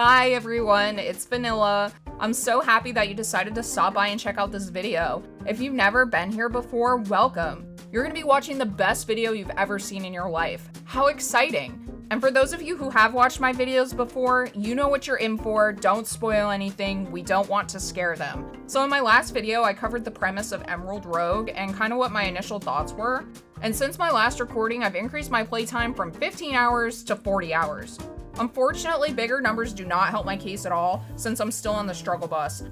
Hi everyone, it's Vanilla. I'm so happy that you decided to stop by and check out this video. If you've never been here before, welcome. You're gonna be watching the best video you've ever seen in your life. How exciting! And for those of you who have watched my videos before, you know what you're in for. Don't spoil anything, we don't want to scare them. So in my last video, I covered the premise of Emerald Rogue and kind of what my initial thoughts were. And since my last recording, I've increased my playtime from 15 hours to 40 hours. Unfortunately, bigger numbers do not help my case at all, since I'm still on the struggle bus.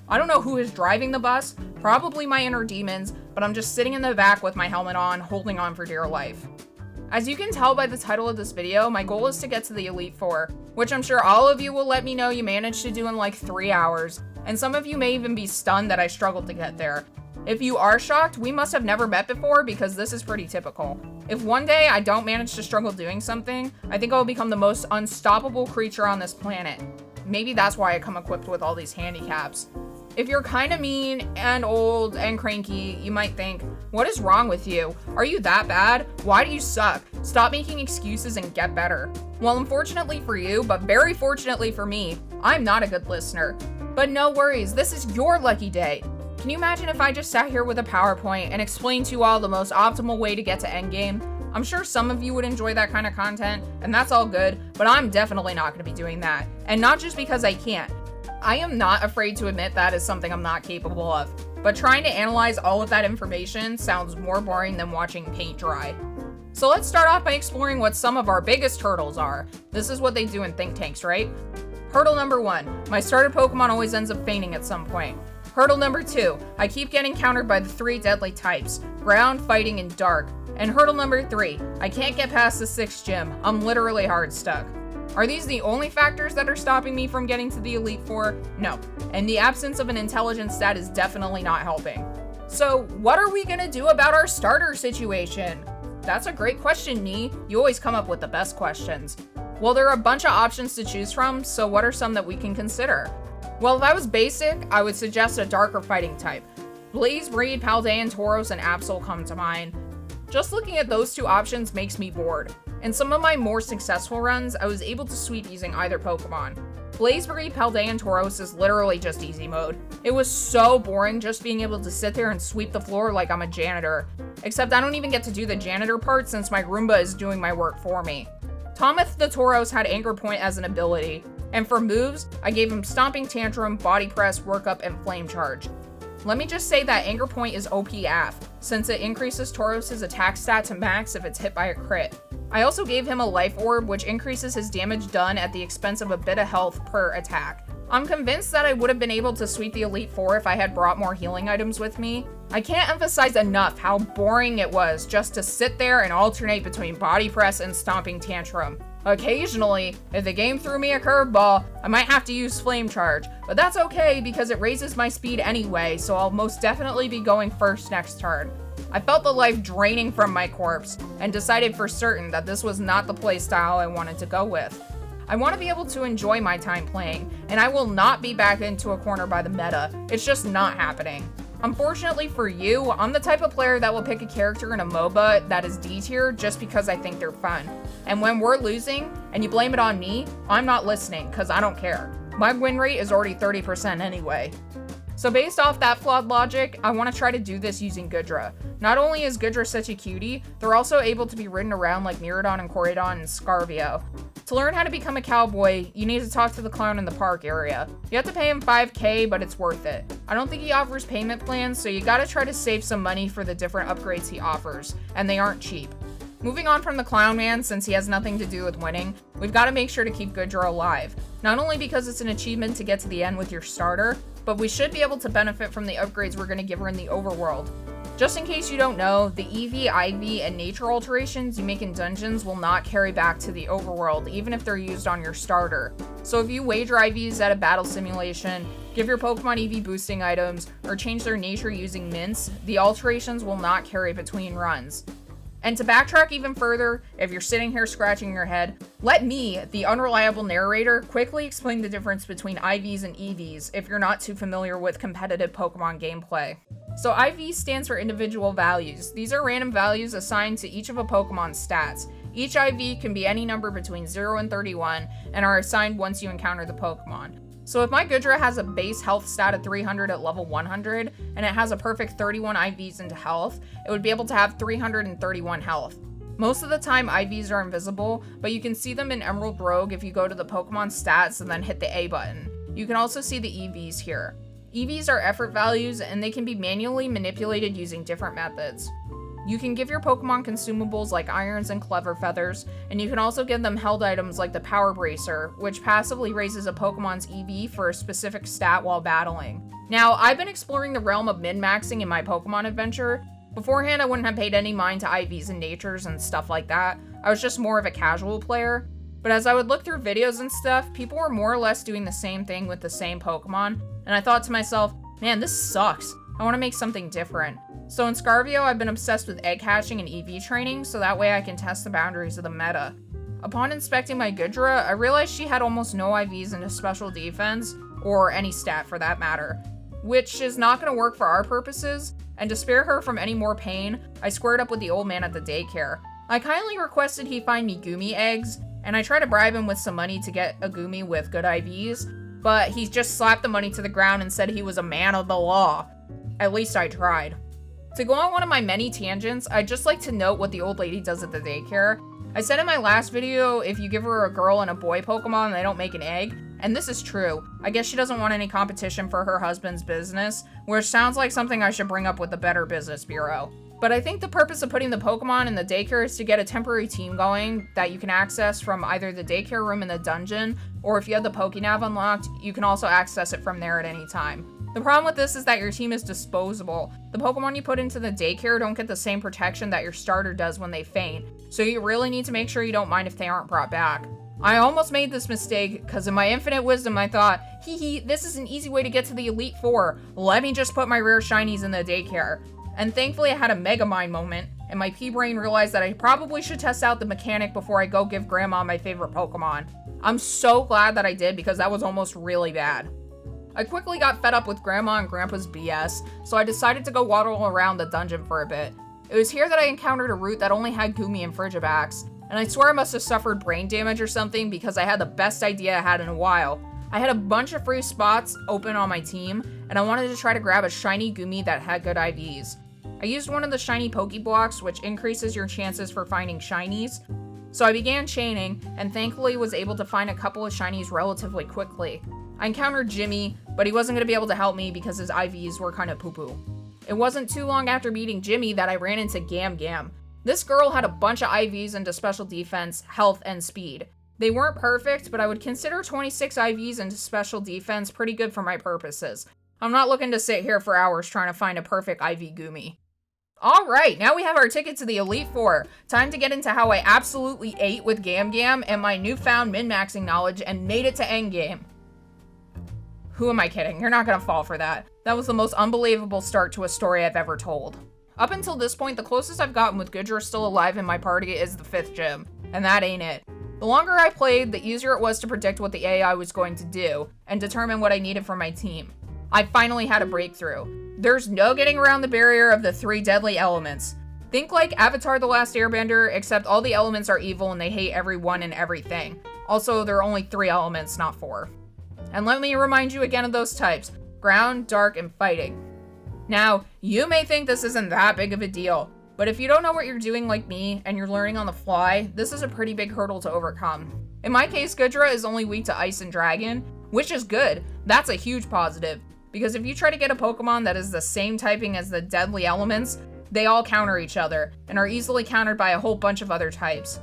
I don't know who is driving the bus, probably my inner demons, but I'm just sitting in the back with my helmet on, holding on for dear life. As you can tell by the title of this video, my goal is to get to the Elite Four, which I'm sure all of you will let me know you managed to do in like 3 hours, and some of you may even be stunned that I struggled to get there. If you are shocked, we must have never met before because this is pretty typical. If one day I don't manage to struggle doing something, I think I will become the most unstoppable creature on this planet. Maybe that's why I come equipped with all these handicaps. If you're kinda mean and old and cranky, you might think, what is wrong with you? Are you that bad? Why do you suck? Stop making excuses and get better. Well, unfortunately for you, but very fortunately for me, I'm not a good listener. But no worries, this is your lucky day. Can you imagine if I just sat here with a PowerPoint and explained to you all the most optimal way to get to endgame? I'm sure some of you would enjoy that kind of content, and that's all good, but I'm definitely not going to be doing that. And not just because I can't. I am not afraid to admit that is something I'm not capable of, but trying to analyze all of that information sounds more boring than watching paint dry. So let's start off by exploring what some of our biggest hurdles are. This is what they do in think tanks, right? Hurdle number 1, my starter Pokemon always ends up fainting at some point. Hurdle number 2, I keep getting countered by the 3 deadly types, ground, fighting, and dark. And hurdle number 3, I can't get past the 6th gym. I'm literally hard stuck. Are these the only factors that are stopping me from getting to the Elite Four? No. And the absence of an intelligence stat is definitely not helping. So what are we gonna do about our starter situation? That's a great question, Nee. You always come up with the best questions. Well, there are a bunch of options to choose from, so what are some that we can consider? Well, if I was basic, I would suggest a darker fighting type. Blaze, Breed, Paldean, Tauros, and Absol come to mind. Just looking at those 2 options makes me bored. In some of my more successful runs, I was able to sweep using either Pokemon. Blaze, Breed, Paldean, Tauros is literally just easy mode. It was so boring just being able to sit there and sweep the floor like I'm a janitor. Except I don't even get to do the janitor part since my Roomba is doing my work for me. Thomas the Tauros had Anchor Point as an ability. And for moves, I gave him Stomping Tantrum, Body Press, Workup, and Flame Charge. Let me just say that Anchor Point is OP AF, since it increases Tauros' attack stat to max if it's hit by a crit. I also gave him a Life Orb, which increases his damage done at the expense of a bit of health per attack. I'm convinced that I would have been able to sweep the Elite Four if I had brought more healing items with me. I can't emphasize enough how boring it was just to sit there and alternate between Body Press and Stomping Tantrum. Occasionally, if the game threw me a curveball, I might have to use Flame Charge, but that's okay because it raises my speed anyway, so I'll most definitely be going first next turn. I felt the life draining from my corpse, and decided for certain that this was not the playstyle I wanted to go with. I want to be able to enjoy my time playing, and I will not be backed into a corner by the meta. It's just not happening. Unfortunately for you, I'm the type of player that will pick a character in a MOBA that is D tier just because I think they're fun. And when we're losing, and you blame it on me, I'm not listening, cause I don't care. My win rate is already 30% anyway. So based off that flawed logic, I want to try to do this using Goodra. Not only is Goodra such a cutie, they're also able to be ridden around like Miraidon and Corydon and Scarvio. To learn how to become a cowboy, you need to talk to the clown in the park area. You have to pay him 5k, but it's worth it. I don't think he offers payment plans, so you gotta try to save some money for the different upgrades he offers, and they aren't cheap. Moving on from the clown man, since he has nothing to do with winning, we've got to make sure to keep Goodra alive. Not only because it's an achievement to get to the end with your starter, but we should be able to benefit from the upgrades we're going to give her in the overworld. Just in case you don't know, the EV, IV, and nature alterations you make in dungeons will not carry back to the overworld, even if they're used on your starter. So if you wager IVs at a battle simulation, give your Pokemon EV boosting items, or change their nature using mints, the alterations will not carry between runs. And to backtrack even further, if you're sitting here scratching your head, let me, the unreliable narrator, quickly explain the difference between IVs and EVs if you're not too familiar with competitive Pokemon gameplay. So IV stands for individual values. These are random values assigned to each of a Pokemon's stats. Each IV can be any number between 0 and 31 and are assigned once you encounter the Pokemon. So if my Goodra has a base health stat of 300 at level 100, and it has a perfect 31 IVs into health, it would be able to have 331 health. Most of the time IVs are invisible, but you can see them in Emerald Rogue if you go to the Pokemon stats and then hit the A button. You can also see the EVs here. EVs are effort values, and they can be manually manipulated using different methods. You can give your Pokemon consumables like irons and clever feathers, and you can also give them held items like the Power Bracer, which passively raises a Pokemon's EV for a specific stat while battling. Now, I've been exploring the realm of min-maxing in my Pokemon adventure. Beforehand, I wouldn't have paid any mind to IVs and natures and stuff like that. I was just more of a casual player. But as I would look through videos and stuff, people were more or less doing the same thing with the same Pokemon, and I thought to myself, man, this sucks. I want to make something different. So in Scarvio, I've been obsessed with egg hatching and EV training, so that way I can test the boundaries of the meta. Upon inspecting my Goodra, I realized she had almost no IVs into special defense, or any stat for that matter, which is not going to work for our purposes, and to spare her from any more pain, I squared up with the old man at the daycare. I kindly requested he find me Goomy eggs, and I tried to bribe him with some money to get a Goomy with good IVs, but he just slapped the money to the ground and said he was a man of the law. At least I tried. To go on one of my many tangents, I'd just like to note what the old lady does at the daycare. I said in my last video, if you give her a girl and a boy Pokemon, they don't make an egg, and this is true. I guess she doesn't want any competition for her husband's business, which sounds like something I should bring up with the Better Business Bureau. But I think the purpose of putting the Pokemon in the daycare is to get a temporary team going that you can access from either the daycare room in the dungeon, or if you have the Pokénav unlocked, you can also access it from there at any time. The problem with this is that your team is disposable. The Pokemon you put into the daycare don't get the same protection that your starter does when they faint, so you really need to make sure you don't mind if they aren't brought back. I almost made this mistake, because in my infinite wisdom I thought, this is an easy way to get to the Elite Four. Let me just put my rare shinies in the daycare. And thankfully I had a Mega Mind moment, and my P-Brain realized that I probably should test out the mechanic before I go give Grandma my favorite Pokemon. I'm so glad that I did, because that was almost really bad. I quickly got fed up with Grandma and Grandpa's BS, so I decided to go waddle around the dungeon for a bit. It was here that I encountered a route that only had Goomy and Frigibax, and I swear I must have suffered brain damage or something because I had the best idea I had in a while. I had a bunch of free spots open on my team, and I wanted to try to grab a shiny Goomy that had good IVs. I used one of the shiny Pokeblocks, which increases your chances for finding shinies. So I began chaining, and thankfully was able to find a couple of shinies relatively quickly. I encountered Jimmy, but he wasn't going to be able to help me because his IVs were kind of poo-poo. It wasn't too long after meeting Jimmy that I ran into Gam Gam. This girl had a bunch of IVs into special defense, health, and speed. They weren't perfect, but I would consider 26 IVs into special defense pretty good for my purposes. I'm not looking to sit here for hours trying to find a perfect IV Goomy. Alright, now we have our ticket to the Elite Four. Time to get into how I absolutely ate with Gam Gam and my newfound min-maxing knowledge and made it to endgame. Who am I kidding? You're not gonna fall for that. That was the most unbelievable start to a story I've ever told. Up until this point, the closest I've gotten with Goodra still alive in my party is the 5th gym, and that ain't it. The longer I played, the easier it was to predict what the AI was going to do, and determine what I needed for my team. I finally had a breakthrough. There's no getting around the barrier of the 3 deadly elements. Think like Avatar: The Last Airbender, except all the elements are evil and they hate everyone and everything. Also, there are only 3 elements, not 4. And let me remind you again of those types: ground, dark, and fighting. Now, you may think this isn't that big of a deal, but if you don't know what you're doing like me, and you're learning on the fly, this is a pretty big hurdle to overcome. In my case, Goodra is only weak to Ice and Dragon, which is good. That's a huge positive, because if you try to get a Pokemon that is the same typing as the deadly elements, they all counter each other, and are easily countered by a whole bunch of other types.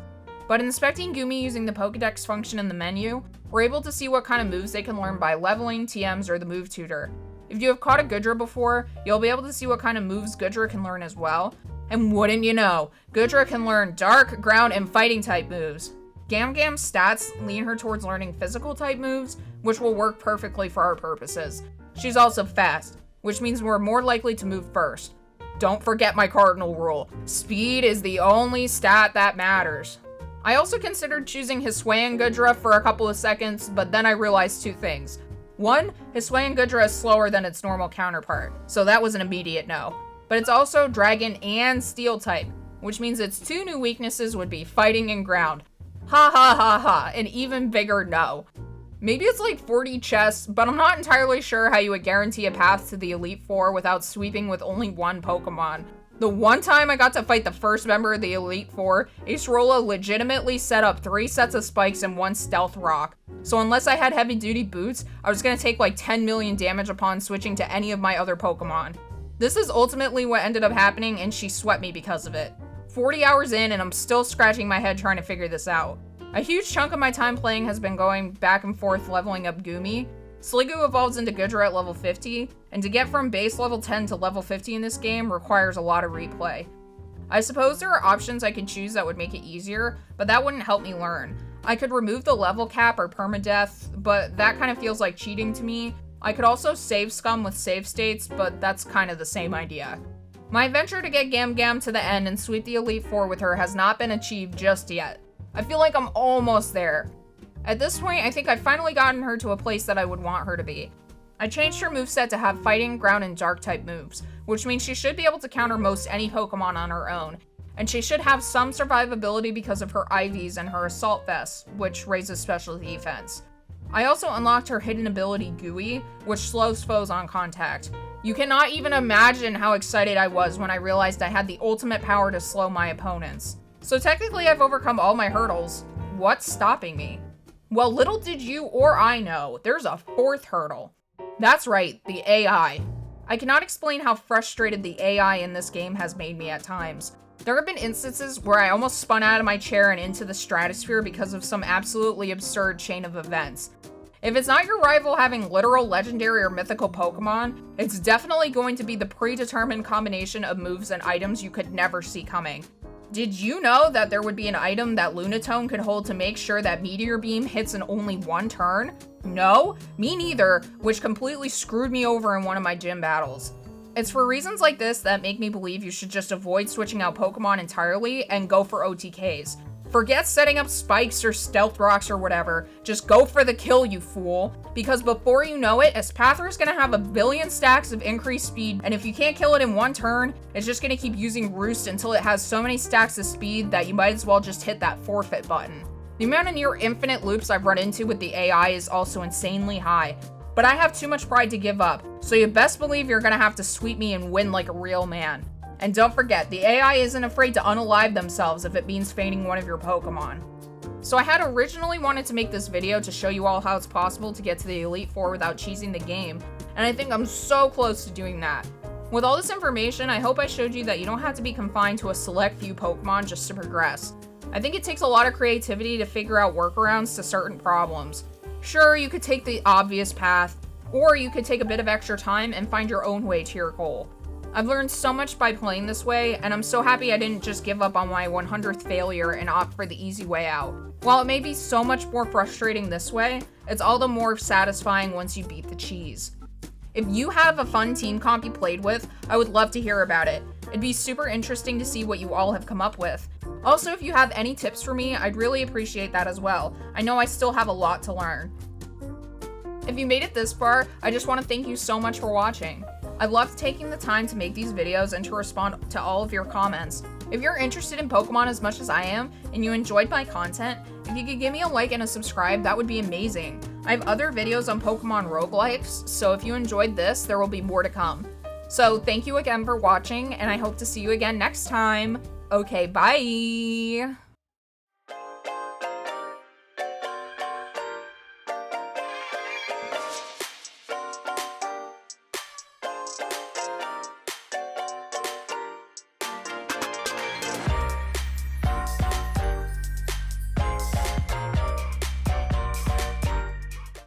But inspecting Goomy using the Pokedex function in the menu, we're able to see what kind of moves they can learn by leveling, TMs, or the move tutor. If you have caught a Goodra before, you'll be able to see what kind of moves Goodra can learn as well. And wouldn't you know, Goodra can learn dark, ground, and fighting type moves. Gam Gam's stats lean her towards learning physical type moves, which will work perfectly for our purposes. She's also fast, which means we're more likely to move first. Don't forget my cardinal rule: speed is the only stat that matters. I also considered choosing Hisuian Goodra for a couple of seconds, but then I realized 2 things. 1, Hisuian Goodra is slower than its normal counterpart, so that was an immediate no. But it's also Dragon and Steel type, which means its 2 new weaknesses would be fighting and ground. Ha ha ha ha, an even bigger no. Maybe it's like 40 chests, but I'm not entirely sure how you would guarantee a path to the Elite Four without sweeping with only one Pokemon. The one time I got to fight the first member of the Elite Four, Acerola legitimately set up 3 sets of spikes and 1 stealth rock. So unless I had heavy duty boots, I was gonna take like 10 million damage upon switching to any of my other Pokemon. This is ultimately what ended up happening, and she swept me because of it. 40 hours in and I'm still scratching my head trying to figure this out. A huge chunk of my time playing has been going back and forth leveling up Goomy. Sliggoo evolves into Goodra at level 50, and to get from base level 10 to level 50 in this game requires a lot of replay. I suppose there are options I could choose that would make it easier, but that wouldn't help me learn. I could remove the level cap or permadeath, but that kind of feels like cheating to me. I could also save scum with save states, but that's kind of the same idea. My venture to get Gam Gam to the end and sweep the Elite Four with her has not been achieved just yet. I feel like I'm almost there. At this point, I think I've finally gotten her to a place that I would want her to be. I changed her moveset to have fighting, ground, and dark type moves, which means she should be able to counter most any Pokemon on her own, and she should have some survivability because of her IVs and her assault vest, which raises special defense. I also unlocked her hidden ability Gooey, which slows foes on contact. You cannot even imagine how excited I was when I realized I had the ultimate power to slow my opponents. So technically I've overcome all my hurdles. What's stopping me? Well, little did you or I know, there's a 4th hurdle. That's right, the AI. I cannot explain how frustrated the AI in this game has made me at times. There have been instances where I almost spun out of my chair and into the stratosphere because of some absolutely absurd chain of events. If it's not your rival having literal legendary or mythical Pokemon, it's definitely going to be the predetermined combination of moves and items you could never see coming. Did you know that there would be an item that Lunatone could hold to make sure that Meteor Beam hits in only 1 turn? No? Me neither, which completely screwed me over in one of my gym battles. It's for reasons like this that make me believe you should just avoid switching out Pokemon entirely and go for OTKs. Forget setting up spikes or stealth rocks or whatever, just go for the kill, you fool. Because before you know it, Espather is gonna have a billion stacks of increased speed, and if you can't kill it in 1 turn, it's just gonna keep using Roost until it has so many stacks of speed that you might as well just hit that forfeit button. The amount of near infinite loops I've run into with the AI is also insanely high, but I have too much pride to give up, so you best believe you're gonna have to sweep me and win like a real man. And don't forget, the AI isn't afraid to unalive themselves if it means feigning one of your Pokemon. So I had originally wanted to make this video to show you all how it's possible to get to the Elite Four without cheesing the game, and I think I'm so close to doing that. With all this information, I hope I showed you that you don't have to be confined to a select few Pokemon just to progress. I think it takes a lot of creativity to figure out workarounds to certain problems. Sure, you could take the obvious path, or you could take a bit of extra time and find your own way to your goal. I've learned so much by playing this way, and I'm so happy I didn't just give up on my 100th failure and opt for the easy way out. While it may be so much more frustrating this way, it's all the more satisfying once you beat the cheese. If you have a fun team comp you played with, I would love to hear about it. It'd be super interesting to see what you all have come up with. Also, if you have any tips for me, I'd really appreciate that as well. I know I still have a lot to learn. If you made it this far, I just want to thank you so much for watching. I loved taking the time to make these videos and to respond to all of your comments. If you're interested in Pokemon as much as I am, and you enjoyed my content, if you could give me a like and a subscribe, that would be amazing. I have other videos on Pokemon roguelikes, so if you enjoyed this, there will be more to come. So thank you again for watching, and I hope to see you again next time. Okay, bye!